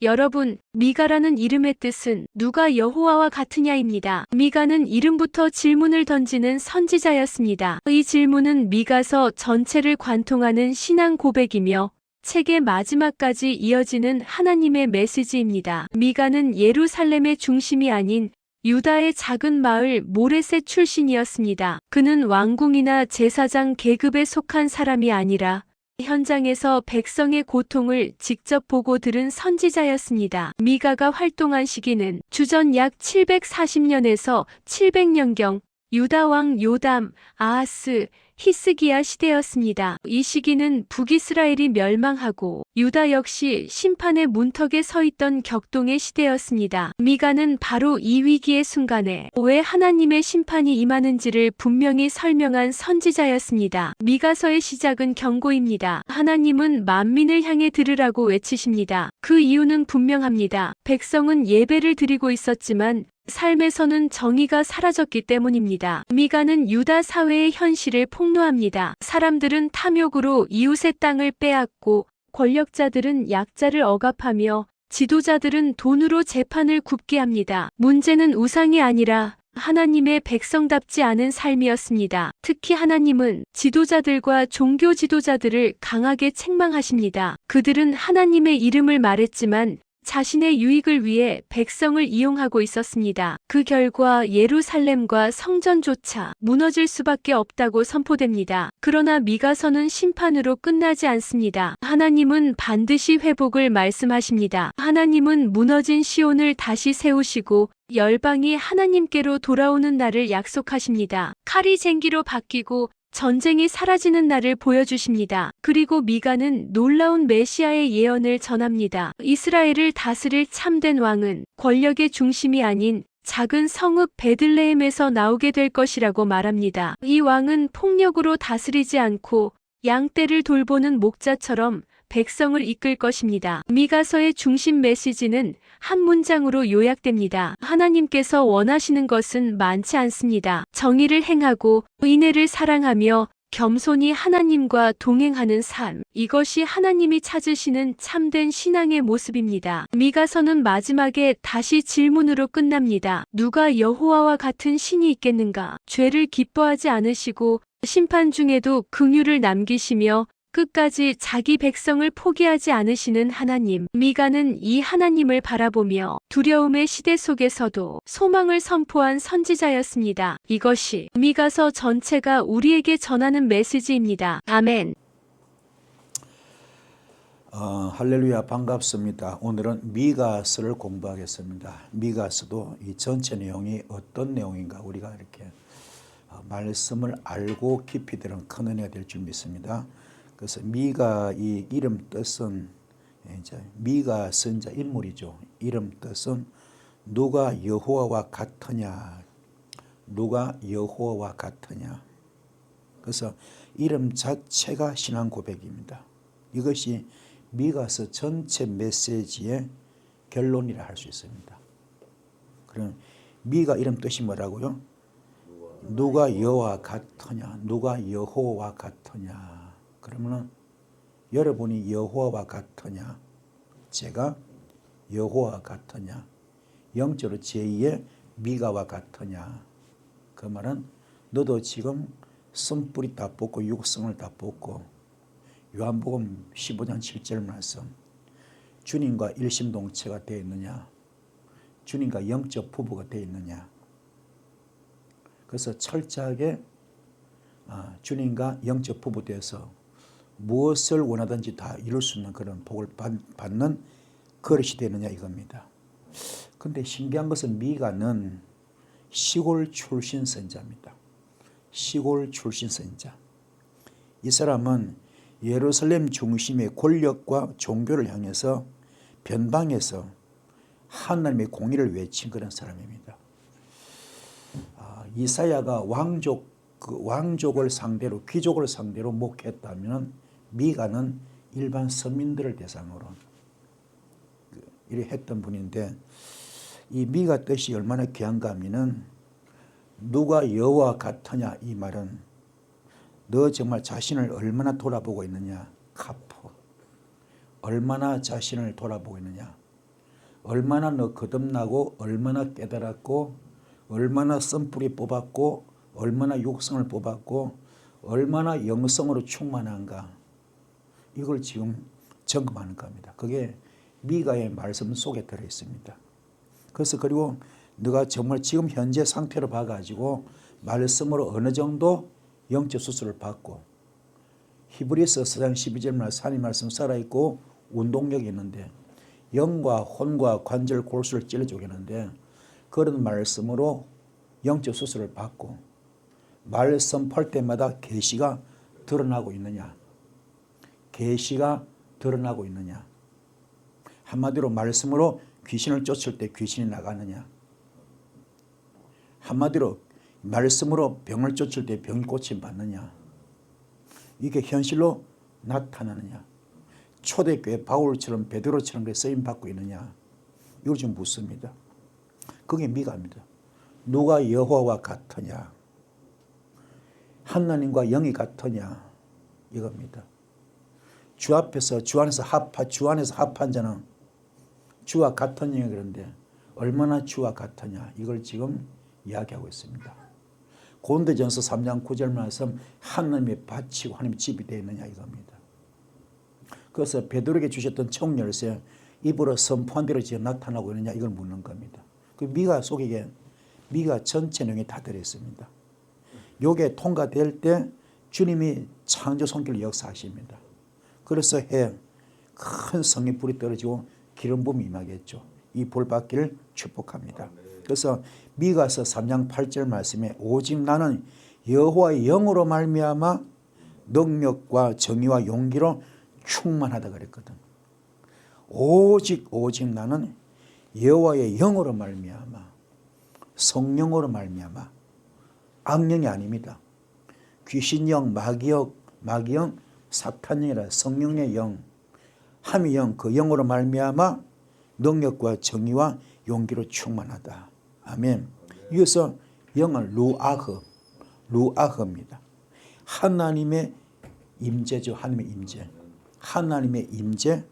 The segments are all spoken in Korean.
여러분, 미가라는 이름의 뜻은 누가 여호와와 같으냐입니다. 미가는 이름부터 질문을 던지는 선지자였습니다. 이 질문은 미가서 전체를 관통하는 신앙 고백이며 책의 마지막까지 이어지는 하나님의 메시지입니다. 미가는 예루살렘의 중심이 아닌 유다의 작은 마을 모레셋 출신이었습니다. 그는 왕궁이나 제사장 계급에 속한 사람이 아니라 현장에서 백성의 고통을 직접 보고 들은 선지자였습니다. 미가가 활동한 시기는 주전 약 740년에서 700년경 유다 왕 요담, 아하스, 히스기야 시대였습니다. 이 시기는 북이스라엘이 멸망하고 유다 역시 심판의 문턱에 서 있던 격동의 시대였습니다. 미가는 바로 이 위기의 순간에 왜 하나님의 심판이 임하는지를 분명히 설명한 선지자였습니다. 미가서의 시작은 경고입니다. 하나님은 만민을 향해 들으라고 외치십니다. 그 이유는 분명합니다. 백성은 예배를 드리고 있었지만 삶에서는 정의가 사라졌기 때문입니다. 미가는 유다 사회의 현실을 폭로합니다. 사람들은 탐욕으로 이웃의 땅을 빼앗고 권력자들은 약자를 억압하며 지도자들은 돈으로 재판을 굽게 합니다. 문제는 우상이 아니라 하나님의 백성답지 않은 삶이었습니다. 특히 하나님은 지도자들과 종교 지도자들을 강하게 책망하십니다. 그들은 하나님의 이름을 말했지만 자신의 유익을 위해 백성을 이용하고 있었습니다. 그 결과 예루살렘과 성전조차 무너질 수밖에 없다고 선포됩니다. 그러나 미가서는 심판으로 끝나지 않습니다. 하나님은 반드시 회복을 말씀하십니다. 하나님은 무너진 시온을 다시 세우시고 열방이 하나님께로 돌아오는 날을 약속하십니다. 칼이 쟁기로 바뀌고 전쟁이 사라지는 날을 보여주십니다. 그리고 미가는 놀라운 메시아의 예언을 전합니다. 이스라엘을 다스릴 참된 왕은 권력의 중심이 아닌 작은 성읍 베들레헴에서 나오게 될 것이라고 말합니다. 이 왕은 폭력으로 다스리지 않고 양떼를 돌보는 목자처럼 백성을 이끌 것입니다. 미가서의 중심 메시지는 한 문장으로 요약됩니다. 하나님께서 원하시는 것은 많지 않습니다. 정의를 행하고 인애를 사랑하며 겸손히 하나님과 동행하는 삶. 이것이 하나님이 찾으시는 참된 신앙의 모습입니다. 미가서는 마지막에 다시 질문으로 끝납니다. 누가 여호와와 같은 신이 있겠는가? 죄를 기뻐하지 않으시고 심판 중에도 긍휼을 남기시며 끝까지 자기 백성을 포기하지 않으시는 하나님. 미가는 이 하나님을 바라보며 두려움의 시대 속에서도 소망을 선포한 선지자였습니다. 이것이 미가서 전체가 우리에게 전하는 메시지입니다. 아멘. 할렐루야, 반갑습니다. 오늘은 미가서를 공부하겠습니다. 미가서도 이 전체 내용이 어떤 내용인가 우리가 이렇게 말씀을 알고 깊이 들은 큰 은혜가 될 줄 믿습니다. 그래서 미가 이 이름 뜻은 이제 미가 선자 인물이죠. 이름 뜻은 누가 여호와와 같으냐, 누가 여호와와 같으냐. 그래서 이름 자체가 신앙 고백입니다. 이것이 미가서 전체 메시지의 결론이라 할 수 있습니다. 그럼 미가 이름 뜻이 뭐라고요? 누가 여호와 같으냐, 누가 여호와 같으냐. 그러면 여러분이 여호와와 같으냐, 제가 여호와와 같으냐, 영적으로 제2의 미가와 같으냐. 그 말은 너도 지금 쓴뿌리 다 뽑고 육성을 다 뽑고 요한복음 15장 7절 말씀 주님과 일심동체가 되어 있느냐, 주님과 영적 부부가 되어 있느냐. 그래서 철저하게 주님과 영적 부부 되어서 무엇을 원하든지 다 이룰 수 있는 그런 복을 받는 그릇이 되느냐 이겁니다. 그런데 신기한 것은 미가는 시골 출신 선자입니다. 시골 출신 선자. 이 사람은 예루살렘 중심의 권력과 종교를 향해서 변방에서 하나님의 공의를 외친 그런 사람입니다. 이사야가 왕족을 상대로, 귀족을 상대로 목했다면 미가는 일반 서민들을 대상으로 이렇게 했던 분인데, 이 미가 뜻이 얼마나 귀한가 하면은 누가 여호와 같으냐, 이 말은 너 정말 자신을 얼마나 돌아보고 있느냐, 카프, 얼마나 자신을 돌아보고 있느냐. 얼마나 너 거듭나고 얼마나 깨달았고 얼마나 썬뿌리 뽑았고 얼마나 육성을 뽑았고 얼마나 영성으로 충만한가 이걸 지금 점검하는 겁니다. 그게 미가의 말씀 속에 들어있습니다. 그래서 그리고 너가 정말 지금 현재 상태로 봐가지고 말씀으로 어느 정도 영적 수술을 받고 히브리서 4장 12절 말씀 하나님 말씀 살아있고 운동력이 있는데 영과 혼과 관절 골수를 찔러주겠는데 그런 말씀으로 영적 수술을 받고 말씀 할 때마다 계시가 드러나고 있느냐 계시가 드러나고 있느냐 한마디로 말씀으로 귀신을 쫓을 때 귀신이 나가느냐 한마디로 말씀으로 병을 쫓을 때 병이 고침 받느냐 이게 현실로 나타나느냐 초대교회 바울처럼 베드로처럼 쓰임 받고 있느냐 이걸 좀 묻습니다. 그게 미가입니다. 누가 여호와와 같으냐 하나님과 영이 같으냐 이겁니다. 주 앞에서 주 안에서 합한 자는 주와 같은 영이 그런데 얼마나 주와 같으냐 이걸 지금 이야기하고 있습니다. 고린도전서 3장 9절 말씀 하나님의 밭이고 하나님의 집이 되어 있느냐 이겁니다. 그래서 베드로에게 주셨던 청열쇠 입으로 선포한 대로 지금 나타나고 있느냐 이걸 묻는 겁니다. 그 미가 속에 미가 전체 내용이 다 들어있습니다. 요게 통과될 때 주님이 창조 손길을 역사하십니다. 그래서 해 큰 성의 불이 떨어지고 기름 부음이 임하겠죠. 이 불받기를 축복합니다. 그래서 미가서 3장 8절 말씀에 오직 나는 여호와의 영으로 말미암아 능력과 정의와 용기로 충만하다 그랬거든. 오직 나는 여호와의 영으로 말미암아 성령으로 말미암아 악령이 아닙니다. 귀신영, 마귀영, 사탄영이라 성령의 영, 함의 영, 그 영으로 말미암아 능력과 정의와 용기로 충만하다. 아멘. 이어서 영은 루아흐입니다. 하나님의 임재죠. 하나님의 임재. 하나님의 임재,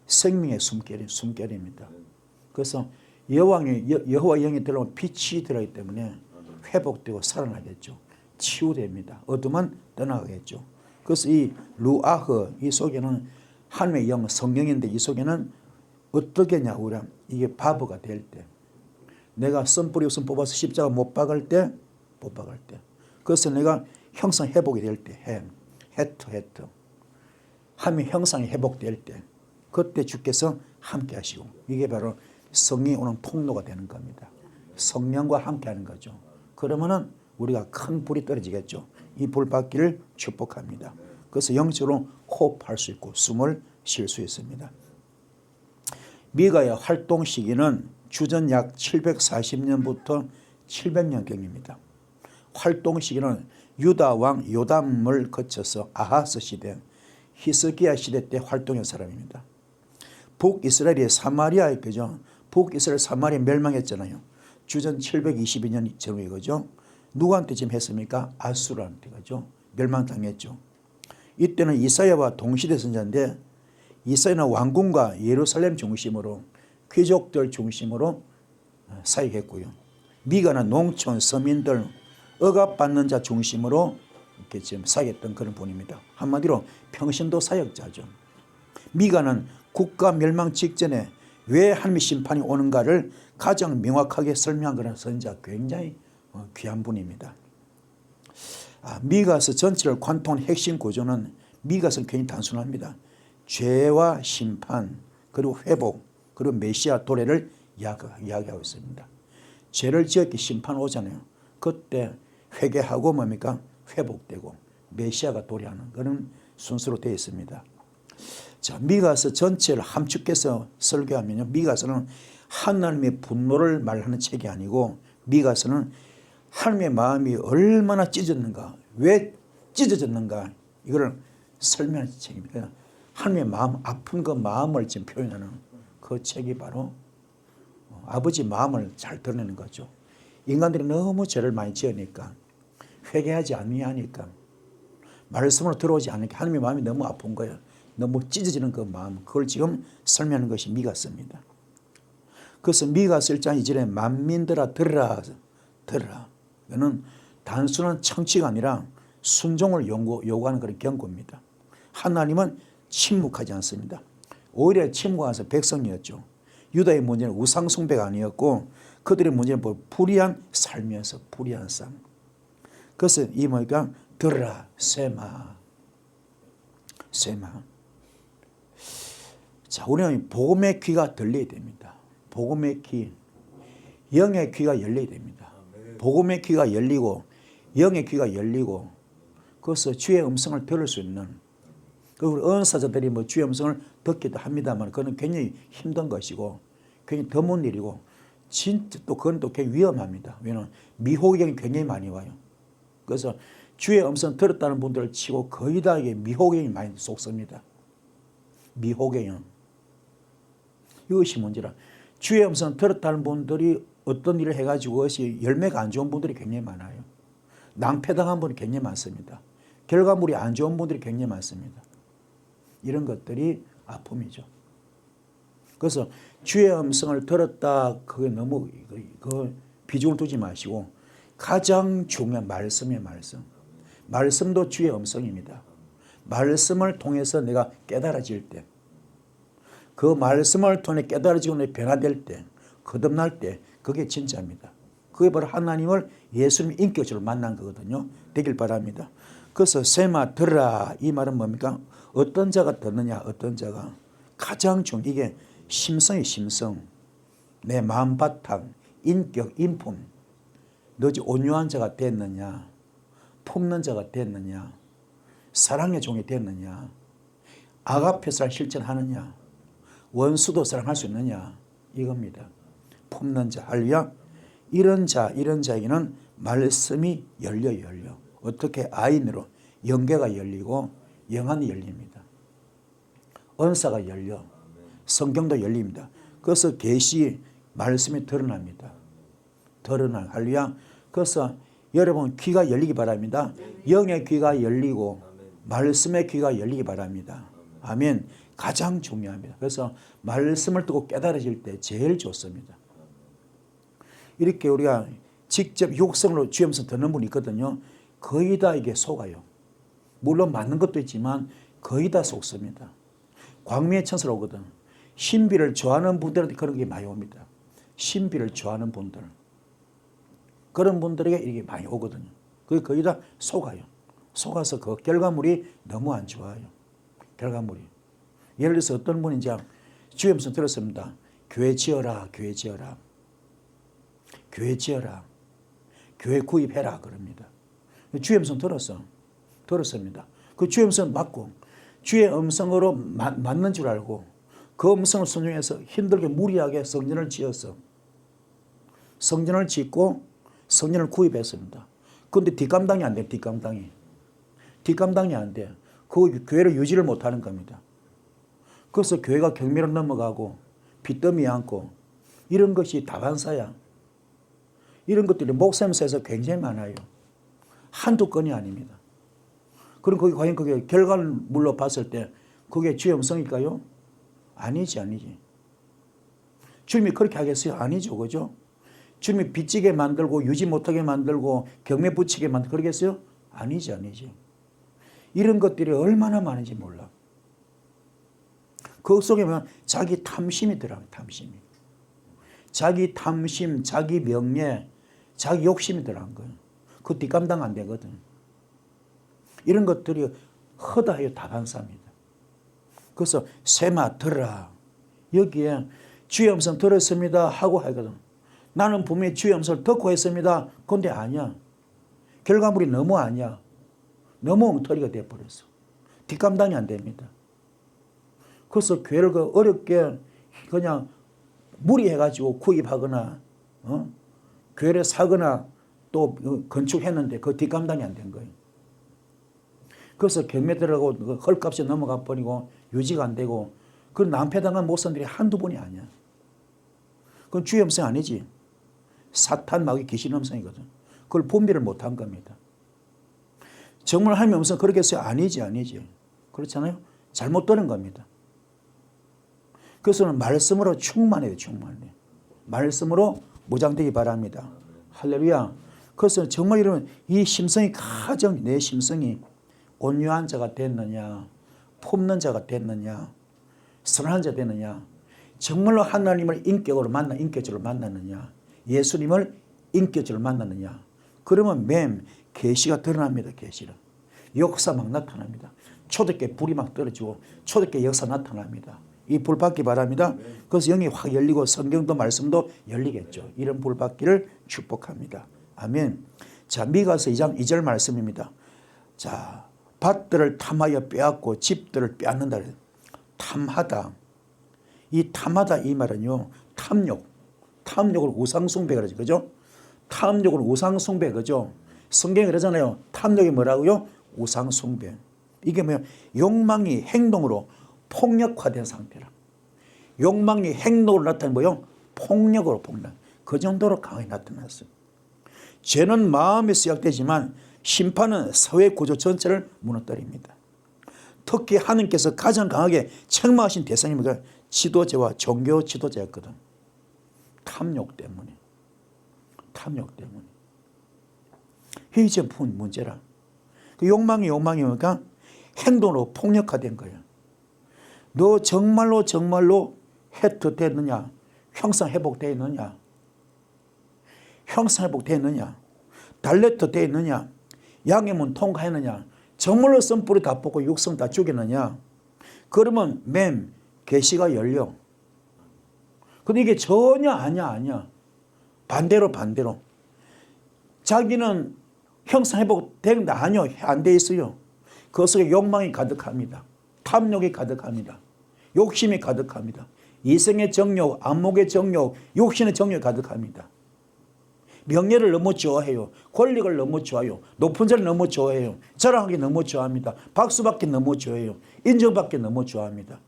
생명의 숨결입니다. 그래서 여호와 영이 들어오면 빛이 들어가기 때문에 회복되고 살아나겠죠. 치유됩니다. 어둠은 떠나가겠죠. 그래서 이 루아흐 이 속에는 하나님의 영 성령인데 이 속에는 어떻게 냐 우리가 이게 바보가 될 때 내가 썬뿌리 우선 뽑아서 십자가 못 박을 때 그래서 내가 형상 회복이 될 때 해트 하나님의 형상이 회복될 때 그때 주께서 함께 하시고 이게 바로 성령이 오는 통로가 되는 겁니다. 성령과 함께 하는 거죠. 그러면은 우리가 큰 불이 떨어지겠죠. 이 불 받기를 축복합니다. 그래서 영적으로 호흡할 수 있고 숨을 쉴 수 있습니다. 미가의 활동 시기는 주전 약 740년부터 700년경입니다. 활동 시기는 유다 왕 요담을 거쳐서 아하스 시대, 히스기야 시대 때 활동한 사람입니다. 북이스라엘이 사마리아에 그죠. 북이스라엘 사마리아 멸망했잖아요. 주전 722년 전후에 그죠. 누구한테 지금 했습니까? 아수르한테 그죠. 멸망당했죠. 이때는 이사야와 동시대 선자인데 이사야는 왕궁과 예루살렘 중심으로 귀족들 중심으로 사역했고요. 미가는 농촌 서민들 억압받는 자 중심으로 이렇게 지금 사역했던 그런 분입니다. 한마디로 평신도 사역자죠. 미가는 국가 멸망 직전에 왜 하나님의 심판이 오는가를 가장 명확하게 설명한 그런 선자 굉장히 귀한 분입니다. 미가서 전체를 관통한 핵심 구조는 미가서는 굉장히 단순합니다. 죄와 심판 그리고 회복 그리고 메시아 도래를 이야기하고 있습니다. 죄를 지었기 심판 오잖아요. 그때 회개하고 뭡니까? 회복되고 메시아가 도래하는 그런 순서로 되어 있습니다. 자, 미가서 전체를 함축해서 설교하면요. 미가서는 하나님의 분노를 말하는 책이 아니고 미가서는 하나님의 마음이 얼마나 찢어졌는가, 왜 찢어졌는가 이걸 설명하는 책입니다. 하나님의 마음, 아픈 그 마음을 지금 표현하는 그 책이 바로 아버지 마음을 잘 드러내는 거죠. 인간들이 너무 죄를 많이 지으니까 회개하지 않으니까 말씀으로 들어오지 않으니까 하나님의 마음이 너무 아픈 거예요. 너무 찢어지는 그 마음, 그걸 지금 설명하는 것이 미가서입니다. 그래서 미가 1장 2절에 만민들아 들으라. 이거는 단순한 청취가 아니라 순종을 요구하는 그런 경고입니다. 하나님은 침묵하지 않습니다. 오히려 침묵해서 백성이었죠. 유다의 문제는 우상 숭배가 아니었고 그들의 문제는 불의한 삶이어서 불의한 삶. 그래서 이 뭐니까 들으라 세마. 자, 우리는 복음의 귀가 들려야 됩니다. 복음의 귀, 영의 귀가 열려야 됩니다. 복음의 귀가 열리고 영의 귀가 열리고 그래서 주의 음성을 들을 수 있는 그리고 은사자들이 뭐 주의 음성을 듣기도 합니다만 그건 굉장히 힘든 것이고 굉장히 드문 일이고 진짜 또 그건 또 굉장히 위험합니다. 왜냐하면 미호경이 굉장히 많이 와요. 그래서 주의 음성 들었다는 분들을 치고 거의 다 이게 미호경이 많이 속습니다. 미호경. 이것이 문제라. 주의 음성 들었다는 분들이 어떤 일을 해가지고 그것이 열매가 안 좋은 분들이 굉장히 많아요. 낭패당한 분이 굉장히 많습니다. 결과물이 안 좋은 분들이 굉장히 많습니다. 이런 것들이 아픔이죠. 그래서 주의 음성을 들었다 그게 너무 그 비중을 두지 마시고 가장 중요한 말씀이에요. 말씀도 주의 음성입니다. 말씀을 통해서 내가 깨달아질 때 그 말씀을 통해 깨달아지고 변화될 때 거듭날 때 그게 진짜입니다. 그게 바로 하나님을 예수님 인격적으로 만난 거거든요. 되길 바랍니다. 그래서 세마 들으라 이 말은 뭡니까? 어떤 자가 듣느냐 어떤 자가 가장 중요한 이게 심성이 심성 내 마음 바탕 인격 인품 너지 온유한 자가 됐느냐 품는 자가 됐느냐 사랑의 종이 됐느냐 아가페사를 실천하느냐 원수도 사랑할 수 있느냐 이겁니다. 품는 자 할렐루야. 이런 자에게는 말씀이 열려 어떻게 아인으로 영계가 열리고 영안이 열립니다. 은사가 열려 성경도 열립니다. 그래서 계시 말씀이 드러납니다. 할렐루야. 그래서 여러분 귀가 열리기 바랍니다. 영의 귀가 열리고 말씀의 귀가 열리기 바랍니다. 아멘. 가장 중요합니다. 그래서 말씀을 듣고 깨달아질 때 제일 좋습니다. 이렇게 우리가 직접 육성으로 주의 음성 듣는 분이 있거든요. 거의 다 이게 속아요. 물론 맞는 것도 있지만 거의 다 속습니다. 광명의 천사로 오거든. 신비를 좋아하는 분들한테 그런 게 많이 옵니다. 신비를 좋아하는 분들. 그런 분들에게 이게 많이 오거든요. 그게 거의 다 속아요. 속아서 그 결과물이 너무 안 좋아요. 결과물이. 예를 들어서 어떤 분인지 주의 음성 들었습니다. 교회 지어라. 교회 구입해라 그럽니다. 주의 음성 들었습니다. 그 주의 음성 맞고 주의 음성으로 맞는 줄 알고 그 음성을 순종해서 힘들게 무리하게 성전을 지어서 성전을 짓고 성전을 구입했습니다. 그런데 뒷감당이 안 돼요. 뒷감당이 안 돼요. 그 교회를 유지를 못하는 겁니다. 그래서 교회가 경매로 넘어가고 빚더미 않고 이런 것이 다반사야. 이런 것들이 목사님사에서 굉장히 많아요. 한두 건이 아닙니다. 그럼 거기 과연 그게 결과물로 봤을 때 그게 주의 음성일까요? 아니지. 주님이 그렇게 하겠어요? 아니죠. 그죠? 주님이 빚지게 만들고 유지 못하게 만들고 경매 붙이게 만들고 그러겠어요? 아니지. 이런 것들이 얼마나 많은지 몰라. 그 속에 보면 자기 탐심이 들어가요. 자기 탐심, 자기 명예, 자기 욕심이 들어간 거예요. 그 뒷감당 안 되거든. 이런 것들이 허다해요. 다반사입니다. 그래서 세마 들으라. 여기에 주의 음성 들었습니다 하고 하거든. 나는 분명히 주의 음성을 듣고 했습니다. 그런데 아니야. 결과물이 너무 아니야. 너무 엉터리가 돼버렸어. 뒷감당이 안 됩니다. 그래서 교회를 어렵게 그냥 무리해가지고 구입하거나 교회를 사거나 또 건축했는데 그 뒷감당이 안 된 거예요. 그래서 경매 들어가고 헐값이 넘어가 버리고 유지가 안 되고 그 낭패당한 목사들이 한두 분이 아니야. 그건 주의 음성 아니지. 사탄 마귀 귀신 음성이거든. 그걸 분별을 못한 겁니다. 정말 하나님의 음성 그러겠어요? 아니지. 그렇잖아요. 잘못 들은 겁니다. 그래서는 말씀으로 충만해요. 말씀으로 무장되기 바랍니다. 할렐루야. 그래서 정말 이런 이 심성이 가장 내 심성이 온유한 자가 됐느냐, 품는 자가 됐느냐, 선한 자 됐느냐, 정말로 하나님을 인격적으로 만났느냐, 예수님을 인격적으로 만났느냐. 그러면 계시가 드러납니다. 계시는 역사 막 나타납니다. 초대교회 불이 막 떨어지고 초대교회 역사 나타납니다. 이 불 받기 바랍니다. 그래서 영이 확 열리고 성경도 말씀도 열리겠죠. 이런 불 받기를 축복합니다. 아멘. 자, 미가서 2장 2절 말씀입니다. 자, 밭들을 탐하여 빼앗고 집들을 빼앗는다. 탐하다. 이 탐하다 이 말은요, 탐욕을 우상숭배 그러죠. 그죠? 탐욕을 우상숭배 그죠? 성경이 그러잖아요. 탐욕이 뭐라고요? 우상숭배. 이게 뭐야? 욕망이 행동으로 폭력화된 상태라. 욕망이 행동으로 나타나는 뭐요? 폭력. 그 정도로 강하게 나타났어요. 죄는 마음에 시작되지만 심판은 사회 구조 전체를 무너뜨립니다. 특히 하나님께서 가장 강하게 책망하신 대상이 뭐가? 지도자와 종교 지도자였거든. 탐욕 때문에. 이게 이제 문제라. 그 욕망이 뭐니까 행동으로 폭력화된 거예요. 너 정말로 해트 됐느냐? 형상 회복되어 있느냐? 달레트 되어 있느냐? 양해문 통과했느냐? 정말로 썬뿌리 다 뽑고 육성 다 죽였느냐? 그러면 계시가 열려. 근데 이게 전혀 아니야. 반대로. 자기는 형상 회복되는데 아니요. 안 돼 있어요. 그 속에 욕망이 가득합니다. 탐욕이 가득합니다. 욕심이 가득합니다. 이성의 정욕, 안목의 정욕, 욕심의 정욕이 가득합니다. 명예를 너무 좋아해요. 권력을 너무 좋아해요. 높은 자를 너무 좋아해요. 자랑하기 너무 좋아합니다. 박수받기 너무 좋아해요. 인정받기 너무 좋아합니다.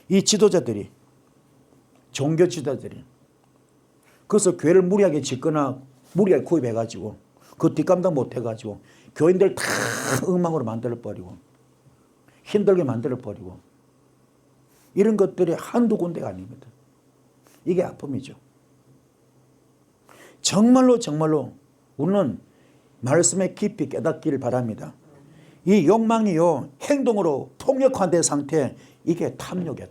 이 지도자들이, 종교 지도자들이 그래서 교회를 무리하게 짓거나 무리하게 구입해가지고 그 뒷감당 못해가지고 교인들 다 엉망으로 만들어버리고 힘들게 만들어버리고 이런 것들이 한두 군데가 아닙니다. 이게 아픔이죠. 정말로 우리는 말씀에 깊이 깨닫기를 바랍니다. 이 욕망이요 행동으로 폭력화된 상태, 이게 탐욕이야.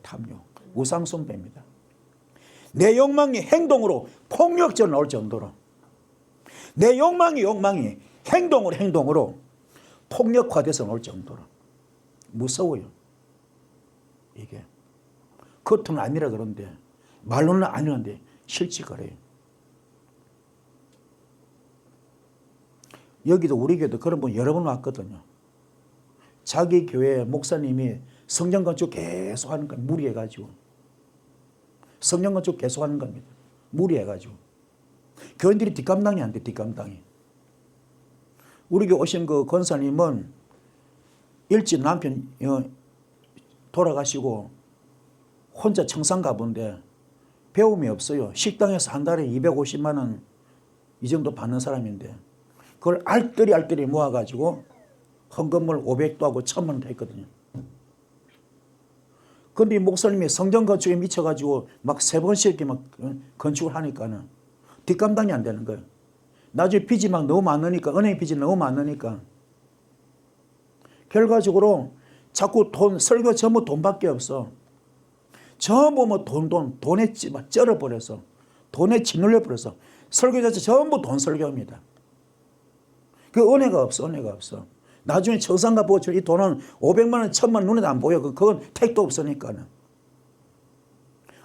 우상숭배입니다. 내 욕망이 행동으로 폭력적으로 나올 정도로, 내 욕망이 행동으로 폭력화돼서 나올 정도로 무서워요. 이게 겉은 아니라 그런데 말로는 아니는데 실제 그래요. 여기도 우리 교회도 그런 분 여러 번 왔거든요. 자기 교회 목사님이 성전 건축 계속 하는 거예요. 무리해가지고. 성전 건축 계속 하는 겁니다. 무리해가지고. 교인들이 뒷감당이 안 돼. 뒷감당이. 우리 교회 오신 그 권사님은 일찍 남편 돌아가시고 혼자 청산 가본데 배움이 없어요. 식당에서 한 달에 250만 원 이 정도 받는 사람인데 그걸 알뜰히 모아가지고 헌금을 500도 하고 1000만 원도 했거든요. 그런데 이 목사님이 성전 건축에 미쳐가지고 막 3번씩 이렇게 막 건축을 하니까는 뒷감당이 안 되는 거예요. 나중에 빚이 막 너무 많으니까, 은행 빚이 너무 많으니까. 결과적으로 자꾸 설교 전부 돈밖에 없어. 전부 뭐 돈에 쩔어버려서, 돈에 짓눌려버려서 설교 자체 전부 돈 설교입니다. 그 은혜가 없어. 나중에 청산가 보고 이 돈은 500만 원, 1000만 원 눈에도 안 보여. 그건 택도 없으니까는.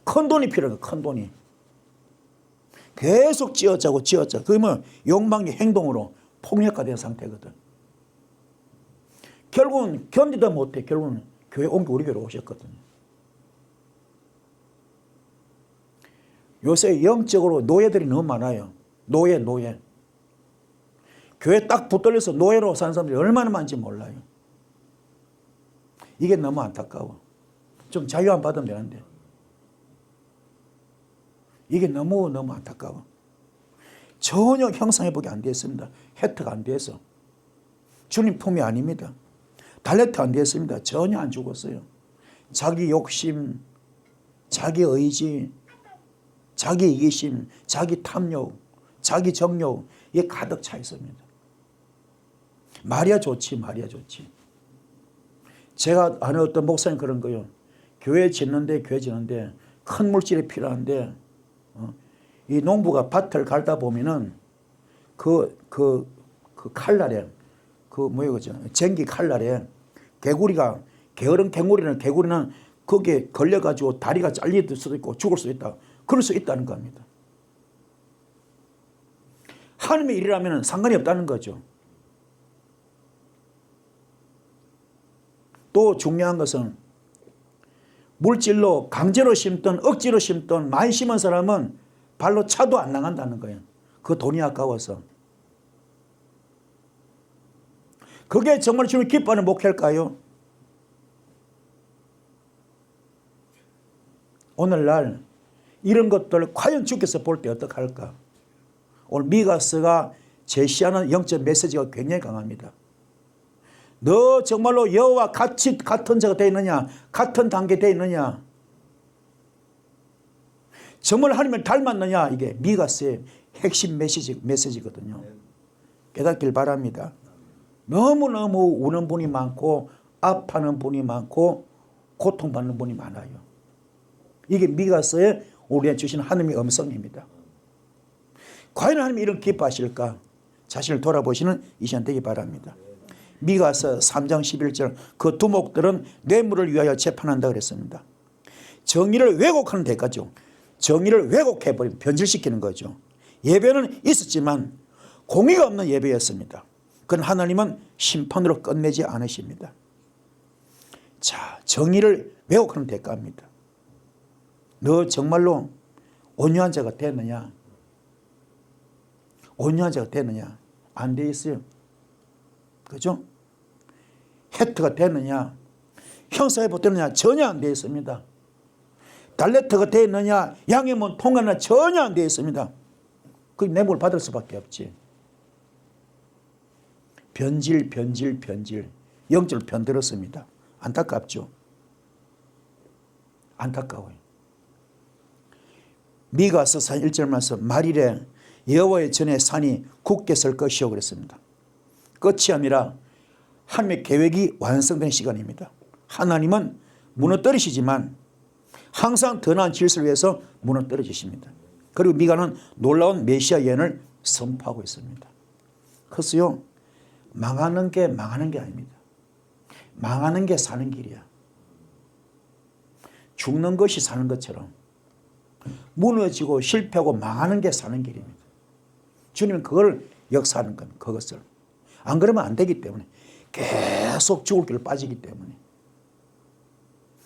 큰 돈이 필요해. 큰 돈이. 계속 쥐어짜고. 그러면 욕망이 행동으로 폭력화된 상태거든. 결국은 견디다 못해. 결국은 교회 우리 교회로 오셨거든요. 요새 영적으로 노예들이 너무 많아요. 노예. 교회 딱 붙들려서 노예로 사는 사람들이 얼마나 많은지 몰라요. 이게 너무 안타까워. 좀 자유 안 받으면 되는데. 이게 너무 안타까워. 전혀 형상회복이 안 되었습니다. 혜택 안 돼서. 주님 품이 아닙니다. 달레트 안 되었습니다. 전혀 안 죽었어요. 자기 욕심, 자기 의지, 자기 이기심, 자기 탐욕, 자기 정욕, 이게 가득 차 있습니다. 말이야 좋지, 말이야 좋지. 제가 아는 어떤 목사님 그런 거요. 교회 짓는데 큰 물질이 필요한데 이 농부가 밭을 갈다 보면은 그 칼날에 전기 칼날에 개구리가 게으른 개구리는 거기에 걸려가지고 다리가 잘릴 수도 있고 죽을 수도 있다. 그럴 수 있다는 겁니다. 하나님의 일이라면 상관이 없다는 거죠. 또 중요한 것은 물질로 강제로 심든 억지로 심든 많이 심은 사람은 발로 차도 안 나간다는 거예요. 그 돈이 아까워서. 그게 정말 주님 기뻐하는 목회일까요? 오늘날 이런 것들 과연 주께서 볼 때 어떡할까? 오늘 미가서가 제시하는 영적 메시지가 굉장히 강합니다. 너 정말로 여호와 같은 자가 되어 있느냐? 같은 단계에 되어 있느냐? 정말 하나님을 닮았느냐? 이게 미가서의 핵심 메시지거든요. 깨닫길 바랍니다. 너무너무 우는 분이 많고 아파하는 분이 많고 고통받는 분이 많아요. 이게 미가서에 우리에게 주신 하나님의 음성입니다. 과연 하나님이 이런 기뻐하실까? 자신을 돌아보시는 이 시간 되기 바랍니다. 미가서 3장 11절 그 두목들은 뇌물을 위하여 재판한다 그랬습니다. 정의를 왜곡하는 데까지요. 정의를 왜곡해버리면 변질시키는 거죠. 예배는 있었지만 공의가 없는 예배였습니다. 그건 하나님은 심판으로 끝내지 않으십니다. 자, 정의를 왜곡하는 대가입니다. 너 정말로 온유한 자가 됐느냐? 온유한 자가 됐느냐? 안 돼 있어요. 그죠? 헤트가 됐느냐? 형사회복 됐느냐? 전혀 안 돼 있습니다. 달레트가 됐느냐? 양해문 통과느냐? 전혀 안 돼 있습니다. 그 뇌물 받을 수밖에 없지. 변질. 영적으로 변들었습니다. 안타깝죠? 안타까워요. 미가서 4장 1절 말씀 말일에 여호와의 전에 산이 굳게 설 것이요 그랬습니다. 끝이 아니라 하나님의 계획이 완성된 시간입니다. 하나님은 무너뜨리시지만 항상 더 나은 질서를 위해서 무너뜨려지십니다. 그리고 미가는 놀라운 메시아 예언을 선포하고 있습니다. 그래서요, 망하는 게 아닙니다. 망하는 게 사는 길이야. 죽는 것이 사는 것처럼 무너지고 실패하고 망하는 게 사는 길입니다. 주님은 그걸 역사하는 겁니다. 그것을. 안 그러면 안 되기 때문에 계속 죽을 길을 빠지기 때문에.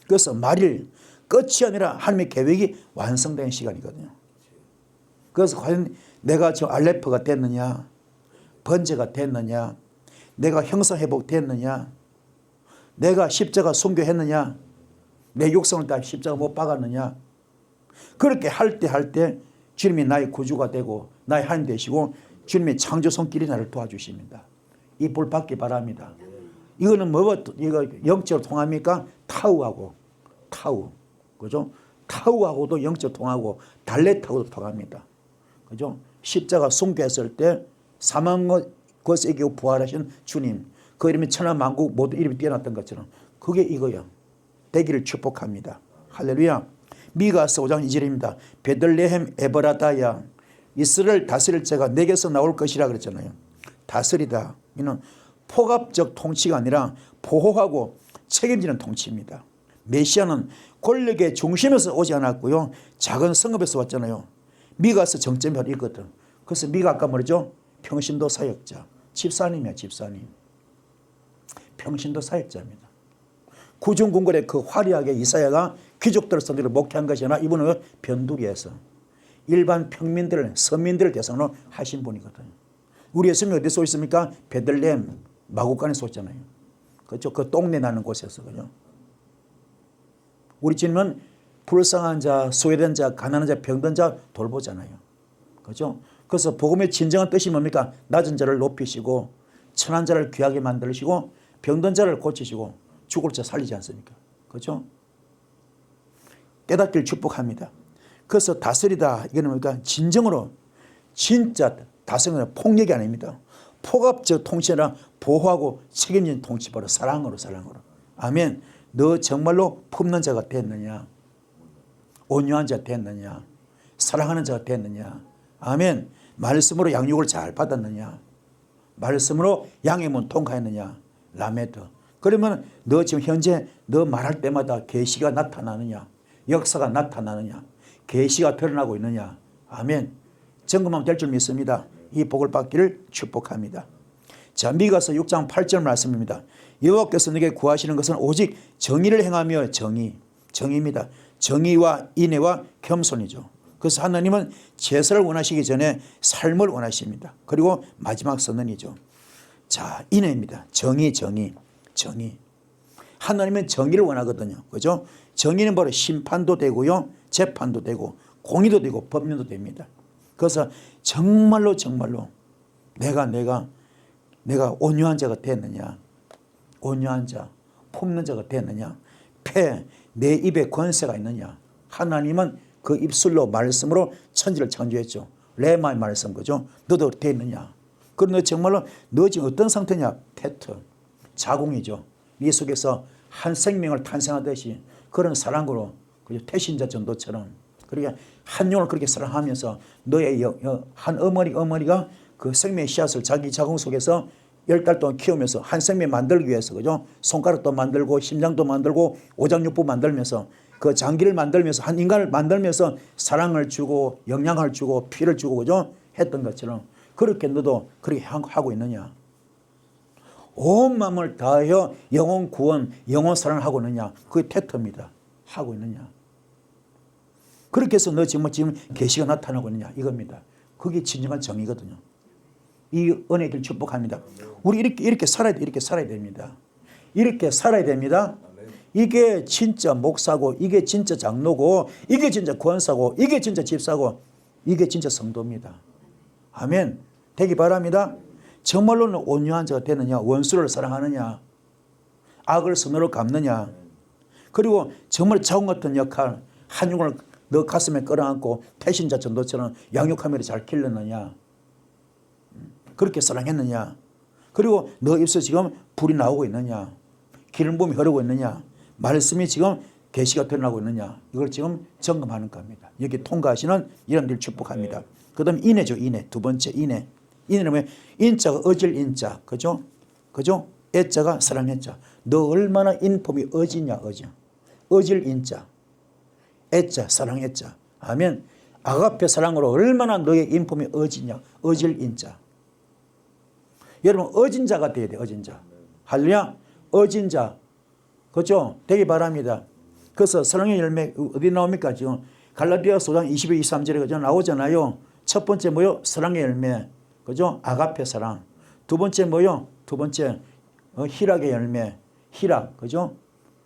그래서 말일 끝이 아니라 하나님의 계획이 완성된 시간이거든요. 그래서 과연 내가 저 알레프가 됐느냐, 번제가 됐느냐, 내가 형상회복 됐느냐, 내가 십자가 순교했느냐, 내 육성을 다 십자가 못 박았느냐. 그렇게 할 때 주님이 나의 구주가 되고 나의 하나님 되시고 주님의 창조 손길이 나를 도와주십니다. 이 볼 받기 바랍니다. 이거는 이거 영적으로 통합니까? 타우하고 그죠? 타우하고도 영적으로 통하고 달렛하고도 통합니다. 그죠? 십자가 순교했을 때 사망 것에 이기고 부활하신 주님, 그 이름이 천하만국 모두 이름이 뛰어났던 것처럼 그게 이거예요. 되기를 축복합니다. 할렐루야. 미가서 5장 2절입니다. 베들레헴 에브라다야 이스라엘 다스릴 자가 내게서 나올 것이라 그랬잖아요. 다스리다. 이는 포갑적 통치가 아니라 보호하고 책임지는 통치입니다. 메시아는 권력의 중심에서 오지 않았고요. 작은 성읍에서 왔잖아요. 미가서 정점이 바로 이거든. 그래서 미가 아까 말이죠. 평신도 사역자. 집사님이야, 집사님. 평신도 사역자입니다. 구중궁궐에 그 화려하게 이사야가 귀족들을 상대로 목회한 것이 아니라 이분은 변두리에서 일반 평민들을, 서민들을 대상으로 하신 분이거든요. 우리 예수님이 어디서 오셨습니까? 베들레헴 마구간에서 오셨잖아요. 그렇죠? 그 똥내 나는 곳에서. 그죠? 우리 주님은 불쌍한 자, 소외된 자, 가난한 자, 병든 자 돌보잖아요. 그죠? 그래서 복음의 진정한 뜻이 뭡니까? 낮은 자를 높이시고 천한 자를 귀하게 만드시고 병든 자를 고치시고 죽을 자 살리지 않습니까? 그죠? 깨닫기를 축복합니다. 그래서 다스리다 이거는 뭡니까? 진정으로 진짜 다스리는 폭력이 아닙니다. 포갑적 통치라 보호하고 책임진 통치 바로 사랑으로. 아멘. 너 정말로 품는 자가 됐느냐? 온유한 자가 됐느냐? 사랑하는 자가 됐느냐? 아멘. 말씀으로 양육을 잘 받았느냐? 말씀으로 양의 문 통과했느냐? 라메드. 그러면 너 지금 현재 너 말할 때마다 계시가 나타나느냐? 역사가 나타나느냐? 계시가 드러나고 있느냐? 아멘. 점검하면 될 줄 믿습니다. 이 복을 받기를 축복합니다. 자, 미가서 6장 8절 말씀입니다. 여호와께서 너에게 구하시는 것은 오직 정의를 행하며 정의입니다. 정의와 인애와 겸손이죠. 그래서 하나님은 제사를 원하시기 전에 삶을 원하십니다. 그리고 마지막 선언이죠. 자, 인애입니다. 정의. 하나님은 정의를 원하거든요. 그죠? 정의는 바로 심판도 되고요, 재판도 되고, 공의도 되고, 법률도 됩니다. 그래서 정말로 내가 온유한 자가 됐느냐, 온유한 자, 품는 자가 됐느냐, 내 입에 권세가 있느냐. 하나님은 그 입술로 말씀으로 천지를 창조했죠. 레마의 말씀, 그죠? 너도 됐느냐. 그럼 너 정말로 너 지금 어떤 상태냐? 태트, 자궁이죠. 네 속에서 한 생명을 탄생하듯이 그런 사랑으로, 그죠? 태신자 전도처럼. 그러니까 한 영을 그렇게 사랑하면서 너의 한 어머니가 그 생명의 씨앗을 자기 자궁 속에서 10달 동안 키우면서 한 생명 만들기 위해서, 그죠? 손가락도 만들고 심장도 만들고 오장육부 만들면서 그 장기를 만들면서 한 인간을 만들면서 사랑을 주고 영양을 주고 피를 주고, 그죠? 했던 것처럼 그렇게 너도 그렇게 하고 있느냐? 온 마음을 다하여 영혼 구원, 영혼 사랑을 하고 있느냐? 그게 태토입니다. 하고 있느냐? 그렇게 해서 너 지금 계시가 나타나고 있느냐? 이겁니다. 그게 진정한 정의거든요. 이 은혜의 길 축복합니다. 우리 이렇게 살아야 돼. 이렇게 살아야 됩니다. 이렇게 살아야 됩니다. 이게 진짜 목사고, 이게 진짜 장로고, 이게 진짜 권사고, 이게 진짜 집사고, 이게 진짜 성도입니다. 아멘. 되기 바랍니다. 정말로는 온유한 자가 되느냐, 원수를 사랑하느냐, 악을 선으로 갚느냐, 그리고 정말 자궁 같은 역할, 한 영을 너 가슴에 끌어안고 태신자 전도처럼 양육하며 잘 길렀느냐, 그렇게 사랑했느냐, 그리고 너 입술 지금 불이 나오고 있느냐, 기름 부음이 흐르고 있느냐, 말씀이 지금 계시가 드러나고 있느냐, 이걸 지금 점검하는 겁니다. 여기 통과하시는 여러분들 축복합니다. 그 다음에 인애죠. 인애. 두 번째 인애. 인애는 뭐예요? 인자가 어질 인자, 그죠? 애자가 사랑했자. 너 얼마나 인품이 어지냐, 어질 인자, 애자, 사랑했자. 아멘. 아가페 사랑으로 얼마나 너의 인품이 어지냐, 어질 인자. 여러분, 어진 자가 돼야 돼, 어진 자. 할렐루야. 어진 자. 그죠? 되기 바랍니다. 그래서 사랑의 열매 어디 나옵니까? 지금 갈라디아서 5장 22, 23절에 그죠? 나오잖아요. 첫 번째 뭐요? 사랑의 열매. 그죠? 아가페 사랑. 두 번째 뭐요? 두 번째 희락의 열매. 희락. 그죠?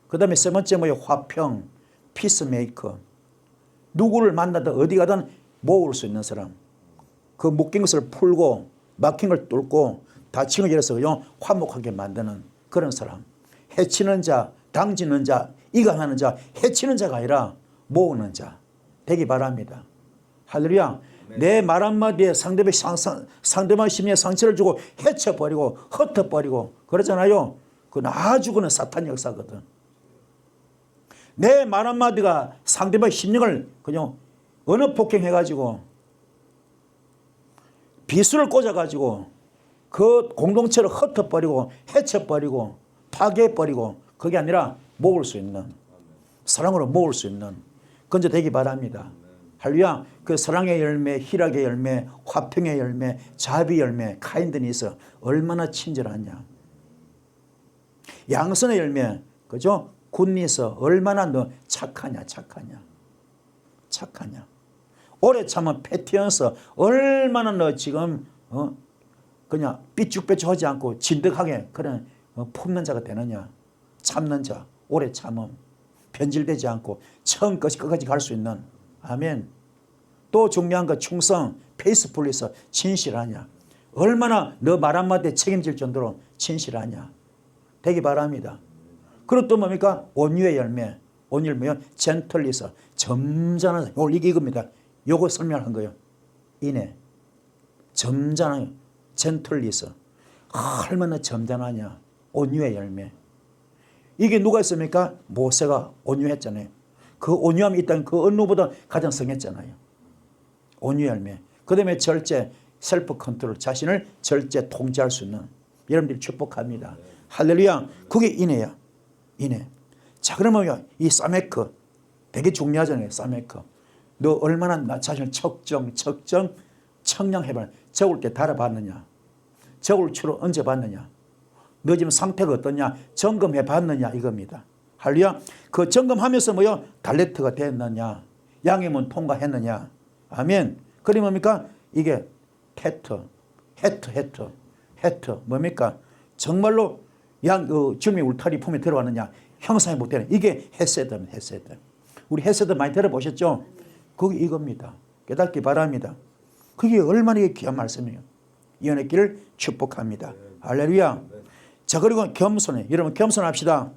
그 다음에 세 번째 뭐요? 화평. 피스메이커. 누구를 만나든 어디 가든 모을 수 있는 사람. 그 묶인 것을 풀고 막힌 걸 뚫고 다친 걸 열어서 그죠? 화목하게 만드는 그런 사람. 해치는 자, 당지는 자, 이간하는 자, 해치는 자가 아니라 모으는 자 되기 바랍니다. 할렐루야. 내 말 한마디에 상대방 심리에 상처를 주고 해쳐버리고 흩어버리고 그러잖아요. 그건 아주 그는 사탄 역사거든. 내 말 한마디가 상대방 심령을 그냥 언어폭행해가지고 비수를 꽂아가지고 그 공동체를 흩어버리고 해쳐버리고 파괴해버리고 그게 아니라 모을 수 있는, 사랑으로 모을 수 있는 건져 되기 바랍니다. 할렐루야. 그 사랑의 열매, 희락의 열매, 화평의 열매, 자비 열매, 카인드니스 얼마나 친절하냐. 양선의 열매, 그죠? 굿니스 얼마나 너 착하냐. 오래 참은 패티언스 얼마나 너 지금 그냥 삐죽빼죽하지 않고 진득하게 그런 품는 자가 되느냐. 참는 자, 오래 참음, 변질되지 않고 처음까지 끝까지 갈 수 있는. 아멘. 또 중요한 거 충성, 페이스풀리스 진실하냐. 얼마나 너 말 한마디에 책임질 정도로 진실하냐. 되기 바랍니다. 그리고 또 뭡니까? 온유의 열매. 온유를 뭐요? 젠틀리서. 점잖은, 이게 이겁니다. 요거 설명한 거예요. 인애. 점잖은, 젠틀리서. 얼마나 점잖하냐. 온유의 열매. 이게 누가 있습니까? 모세가 온유했잖아요. 그 온유함이 있다는 그 어느 누구보다 가장 성했잖아요. 온유 열매. 그 다음에 절제, 셀프 컨트롤. 자신을 절제 통제할 수 있는. 여러분들이 축복합니다. 할렐루야. 그게 인애야. 인애. 자, 그러면 이 사메크. 되게 중요하잖아요. 사메크. 너 얼마나 나 자신을 청량해봐. 적을 때 달아봤느냐. 적을 주로 언제 봤느냐. 너 지금 상태가 어떠냐. 점검해 봤느냐. 이겁니다. 할렐루야. 그 점검하면서 뭐요? 달레트가 됐느냐. 양임은 통과했느냐. 아멘. 그게 뭡니까? 이게 헤트 뭡니까? 정말로 주님의 울타리 품에 들어왔느냐. 형상이 못 되는. 이게 헤세드입니다. 헤세드. 우리 헤세드 많이 들어보셨죠? 그게 이겁니다. 깨닫기 바랍니다. 그게 얼마나 귀한 말씀이에요. 이 은혜의 길을 축복합니다. 할렐루야. 자, 그리고 겸손해. 여러분 겸손합시다.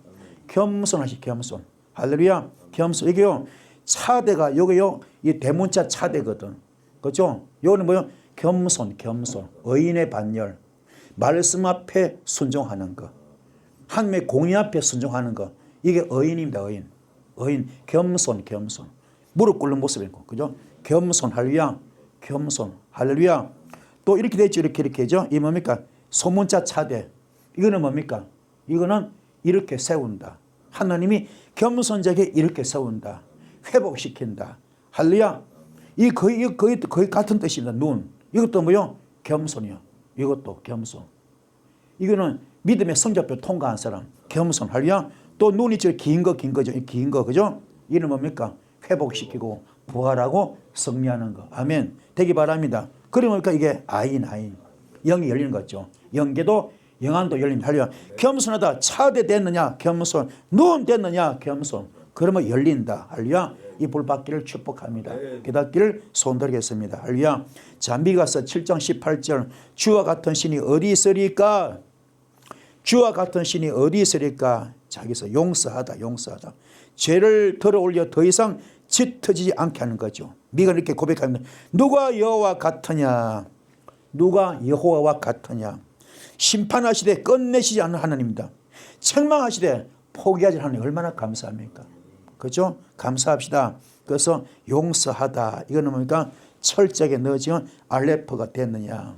겸손하시 겸손. 할렐루야. 겸손. 이게요. 차대가 요게요. 이 대문자 차대거든. 그렇죠? 요거는 뭐요? 겸손. 의인의 반열. 말씀 앞에 순종하는 거. 하나님의 공의 앞에 순종하는 거. 이게 의인입니다. 의인. 겸손. 무릎 꿇는 모습이고. 그죠? 겸손. 할렐루야. 겸손. 할렐루야. 또 이렇게 되죠. 이렇게 죠. 이 뭡니까? 소문자 차대. 이거는 뭡니까? 이거는 이렇게 세운다. 하나님이 겸손자에게 이렇게 세운다. 회복시킨다. 할렐루야. 이 거의 같은 뜻입니다. 눈. 이것도 뭐요? 겸손이요. 이것도 겸손. 이거는 믿음의 성적표 통과한 사람. 겸손. 할렐루야. 또 눈이 긴 거죠. 긴 거. 그죠? 이는 뭡니까? 회복시키고 부활하고 승리하는 거. 아멘. 되기 바랍니다. 그러니까 이게 아인. 영이 열리는 거죠. 영계도 영안도 열립니다. 할렐루야. 겸손하다. 차대 됐느냐? 겸손. 눈 됐느냐? 겸손. 그러면 열린다. 할렐루야. 이 불받기를 축복합니다. 깨닫기를 손들겠습니다. 할렐루야. 자, 미가서 7장 18절. 주와 같은 신이 어디 있으리까? 주와 같은 신이 어디 있으리까? 자기서 용서하다. 죄를 들어올려 더 이상 짙어지지 않게 하는 거죠. 미가 이렇게 고백합니다. 누가 여호와 같으냐? 누가 여호와와 같으냐? 심판하시되 끝내시지 않는 하나님입니다. 책망하시되 포기하지 않는 하나님. 얼마나 감사합니까? 그죠? 감사합시다. 그래서 용서하다. 이거는 뭡니까? 철저하게 너 지금 알레프가 됐느냐.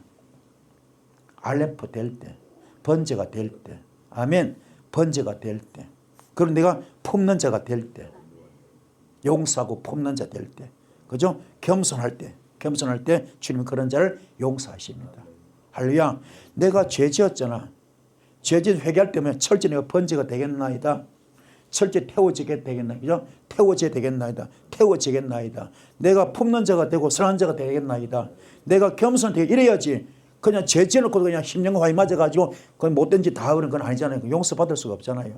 알레프 될 때. 번제가 될 때. 아멘. 번제가 될 때. 그럼 내가 품는 자가 될 때. 용서하고 품는 자 될 때. 그죠? 겸손할 때 주님은 그런 자를 용서하십니다. 할렐루야. 내가 죄 지었잖아. 죄 지어 회개할 때면 철저히 내가 번제가 되겠나이다. 철저히 태워지게 되겠나이다. 태워지겠나이다. 내가 품는 자가 되고 선한 자가 되겠나이다. 내가 겸손되게 이래야지. 그냥 죄 지어놓고 그냥 10년간 화이 맞아가지고 그건 못된 짓 다 그런 건 아니잖아요. 용서받을 수가 없잖아요.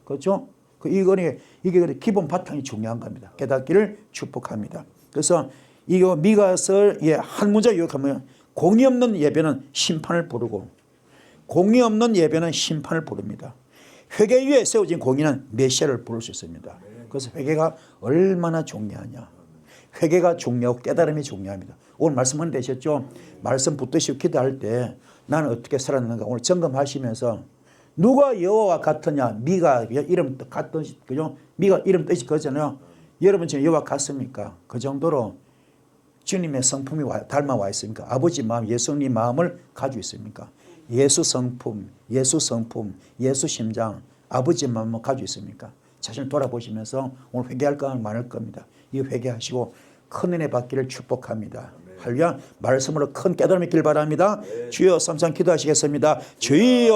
그렇죠? 이게 기본 바탕이 중요한 겁니다. 깨닫기를 축복합니다. 그래서 이거 미가서의 한 문제 요약하면 공의 없는 예배는 심판을 부르고 공의 없는 예배는 심판을 부릅니다. 회개 위에 세워진 공의는 메시아를 부를 수 있습니다. 그래서 회개가 얼마나 중요하냐. 회개가 중요하고 깨달음이 중요합니다. 오늘 말씀 되셨죠? 말씀 붙드시고 기도할 때 나는 어떻게 살았는가 오늘 점검하시면서 누가 여호와 같으냐. 미가 이름 같은 그죠? 미가 이름 뜻이 그거잖아요. 여러분 지금 여호와 같습니까? 그 정도로 주님의 성품이 닮아와 있습니까? 아버지 마음, 예수님 마음을 가지고 있습니까? 예수 성품, 예수 심장, 아버지 마음을 가지고 있습니까? 자신을 돌아보시면서 오늘 회개할 거 많을 겁니다. 이 회개하시고 큰 은혜 받기를 축복합니다. 할렐루야. 말씀으로 큰 깨달음이 있길 바랍니다. 주여 삼상 기도하시겠습니다. 주여.